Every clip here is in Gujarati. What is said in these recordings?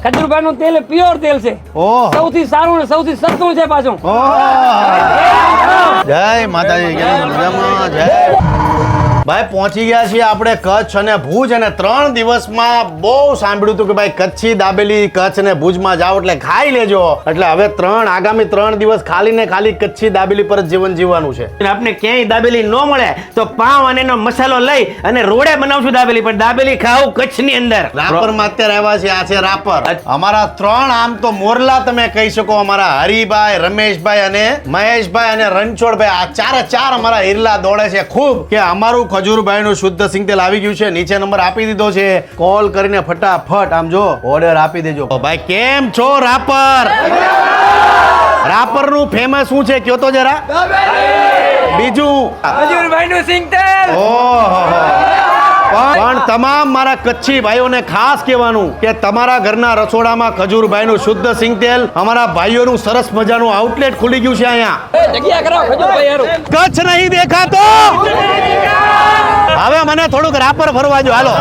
ખજૂરભાઈ નું તેલ પ્યોર તેલ છે, સૌથી સારું ને સૌથી સસ્તું છે પાછું. જય માતાજી. મજામાં? જય ભાઈ, પહોંચી ગયા છીએ આપણે કચ્છ અને ભુજ, અને 3 દિવસમાં બહુ સાંભળ્યું હતું કે ભાઈ કચ્છી દાબેલી કચ્છ અને ભુજમાં જાઓ એટલે ખાઈ લેજો. એટલે હવે આગામી 3 દિવસ ખાલી ને ખાલી કચ્છી દાબેલી પર જ જીવન જીવવાનું છે. આપણે ક્યાંય દાબેલી ન મળે તો પાવ અને એનો મસાલો લઈ અને રોડે બનાવશું દાબેલી, પણ દાબેલી ખાવું કચ્છની અંદર. રાપર માં અત્યારે આવ્યા છે. આ છે રાપર. અમારા 3 આમ તો મોરલા તમે કહી શકો. અમારા હરિભાઈ, રમેશભાઈ અને મહેશભાઈ અને રણછોડભાઈ, આ ચાર અમારા હિરલા દોડે છે ખૂબ કે અમારું ખજૂરભાઈ નું શુદ્ધ સિંગ તેલ આવી ગયું છે. નીચે નંબર આપી દીધો છે, કોલ કરીને ફટાફટ આમ જો ઓર્ડર આપી દેજો. ભાઈ કેમ છો રાપર? રાપર નું ફેમસ શું છે કયો તો જરા? બીજું ખજૂરભાઈ નું સિંગ તેલ. ઓહો, પણ તમામ મારા કચ્છી ભાઈઓને ખાસ કહેવાનું કે તમારા ઘરના રસોડામાં ખજૂરભાઈ નું શુદ્ધ સિંગ તેલ, અમારા ભાઈઓનું સરસ મજાનું આઉટલેટ ખુલી ગયું છે અહીંયા. જગ્યા કરાવો ખજૂરભાઈ હારું. કચ્છ નહીં દેખાતો. હવે મને થોડુંક રાપર ફરવા જો. હાલો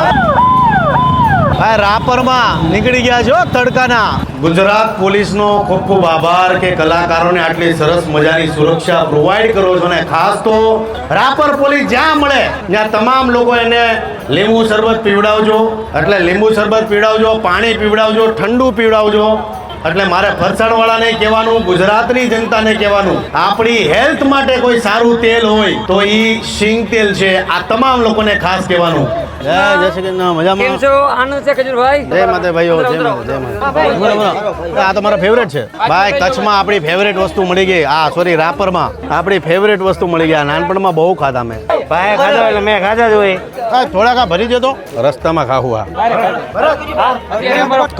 ભાઈ, રાપરમાં નીકળી ગયા છો તડકાના. ગુજરાત પોલીસનો ખૂબ ખૂબ આભાર કે કલાકારોને આટલી સરસ મજાની સુરક્ષા પ્રોવાઈડ કરો છો. અને ખાસ તો રાપર પોલીસ જ્યાં મળે ત્યાં તમામ લોકો એને લીંબુ શરબત પીવડાવજો. એટલે લીંબુ શરબત પીવડાવજો, પાણી પીવડાવજો, ઠંડુ પીવડાવજો. એટલે મારે ફરસાણવાળાને કહેવાનું, ગુજરાતની જનતાને કહેવાનું, આપણી હેલ્થ માટે કોઈ સારું તેલ હોય તો ઈ સિંગ તેલ છે. આ તમામ લોકોને ખાસ કહેવાનું. જય શ્રી કૃષ્ણ. મજામાં? કેમ છો? આનંદ છે ખજૂરભાઈ? જય માતા ભાઈઓ. જય માતા. આ તમારા ફેવરેટ છે ભાઈ. કચ્છમાં આપણી ફેવરેટ વસ્તુ મળી ગઈ. સોરી, રાપરમાં આપણી ફેવરેટ વસ્તુ મળી ગઈ. નાનપણમાં બહુ ખાતા મેં. ભાઈ ખાધો એટલે મેં ખાધા જ હોય. થોડાક ભરી દેતો, રસ્તામાં ખાવું.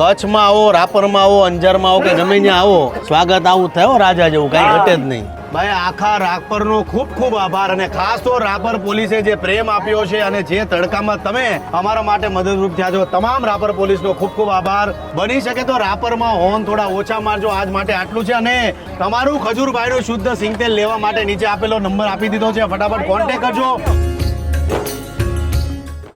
કચ્છમાં આવો, રાપરમાં આવો, અંજારમાં આવો કે ગમે ત્યાં આવો, સ્વાગત આવું થયો રાજા જેવું, કઈ ઘટે જ નહીં. ભાઈ આખા રાપરનો ખૂબ ખૂબ આભાર. અને ખાસ તો રાપર પોલીસે જે પ્રેમ આપ્યો છે અને જે તડકામાં તમે અમારા માટે મદદરૂપ થયા છો, તમામ રાપર પોલીસનો ખૂબ ખૂબ આભાર. બની શકે તો રાપરમાં હોર્ન થોડા ઓછા મારજો. આજ માટે આટલું છે. અને તમારું ખજૂરભાઈનું શુદ્ધ સિંગ તેલ લેવા માટે નીચે આપેલો નંબર આપી દીધો છે, ફટાફટ કોન્ટેક્ટ કરજો.